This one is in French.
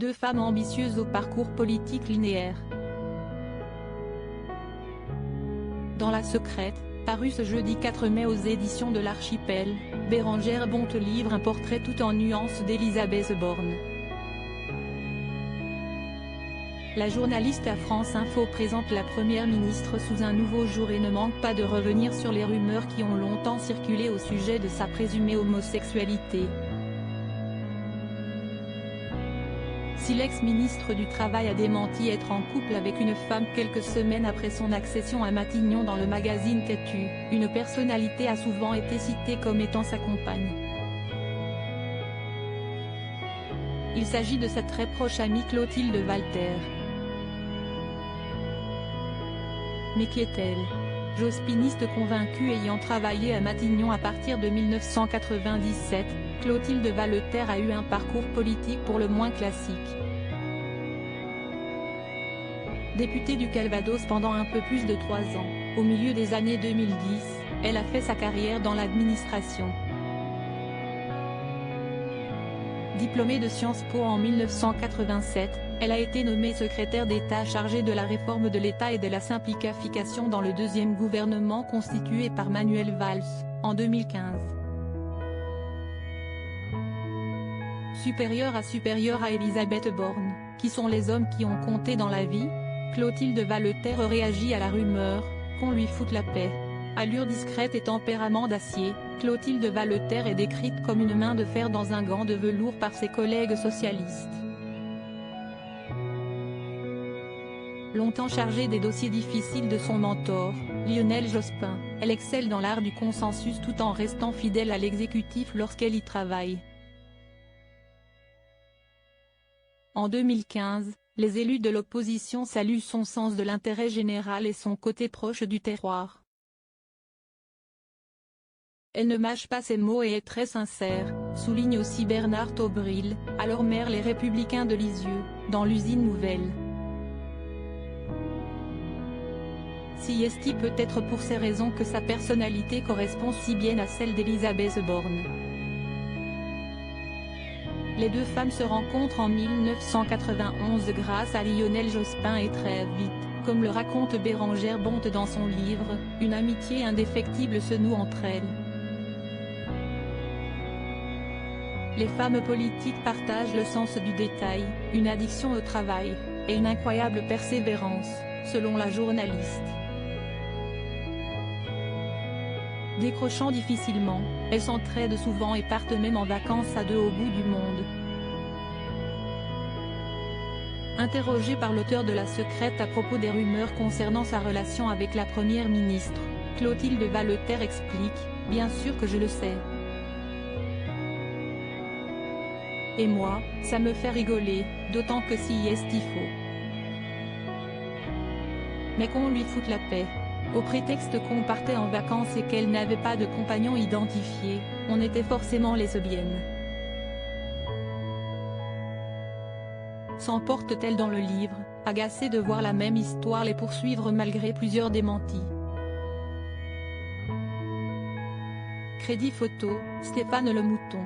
deux femmes ambitieuses au parcours politique linéaire. Dans La Secrète, paru ce jeudi 4 mai aux éditions de l'Archipel, Bérengère Bonte livre un portrait tout en nuances d'Elisabeth Borne. La journaliste à France Info présente la première ministre sous un nouveau jour et ne manque pas de revenir sur les rumeurs qui ont longtemps circulé au sujet de sa présumée homosexualité. Si l'ex-ministre du Travail a démenti être en couple avec une femme quelques semaines après son accession à Matignon dans le magazine Têtu, une personnalité a souvent été citée comme étant sa compagne. Il s'agit de sa très proche amie Clotilde Walter. Mais qui est-elle? Jospiniste convaincue ayant travaillé à Matignon à partir de 1997, Clotilde Walter a eu un parcours politique pour le moins classique. Députée du Calvados pendant un peu plus de 3 ans, au milieu des années 2010, elle a fait sa carrière dans l'administration. Diplômée de Sciences Po en 1987, elle a été nommée secrétaire d'État chargée de la réforme de l'État et de la simplification dans le deuxième gouvernement constitué par Manuel Valls, en 2015. Supérieure à Elisabeth Borne, qui sont les hommes qui ont compté dans la vie, Clotilde Walter réagit à la rumeur qu'on lui foute la paix. Allure discrète et tempérament d'acier, Clotilde Walter est décrite comme une main de fer dans un gant de velours par ses collègues socialistes. Longtemps chargée des dossiers difficiles de son mentor, Lionel Jospin, elle excelle dans l'art du consensus tout en restant fidèle à l'exécutif lorsqu'elle y travaille. En 2015, les élus de l'opposition saluent son sens de l'intérêt général et son côté proche du terroir. Elle ne mâche pas ses mots et est très sincère, souligne aussi Bernard Taubril, alors maire Les Républicains de Lisieux, dans l'Usine Nouvelle. Si peut-être pour ces raisons que sa personnalité correspond si bien à celle d'Elisabeth Borne. Les deux femmes se rencontrent en 1991 grâce à Lionel Jospin et très vite, comme le raconte Bérengère Bonte dans son livre, une amitié indéfectible se noue entre elles. Les femmes politiques partagent le sens du détail, une addiction au travail, et une incroyable persévérance, selon la journaliste. Décrochant difficilement, elles s'entraident souvent et partent même en vacances à deux au bout du monde. Interrogée par l'auteur de La Secrète à propos des rumeurs concernant sa relation avec la première ministre, Clotilde Walter explique « Bien sûr que je le sais. Et moi, ça me fait rigoler, d'autant que si il faut. Mais qu'on lui foute la paix. Au prétexte qu'on partait en vacances et qu'elle n'avait pas de compagnon identifié, on était forcément lesbiennes. » S'emporte-t-elle dans le livre, agacée de voir la même histoire les poursuivre malgré plusieurs démentis. Crédit photo, Stéphane Le Mouton.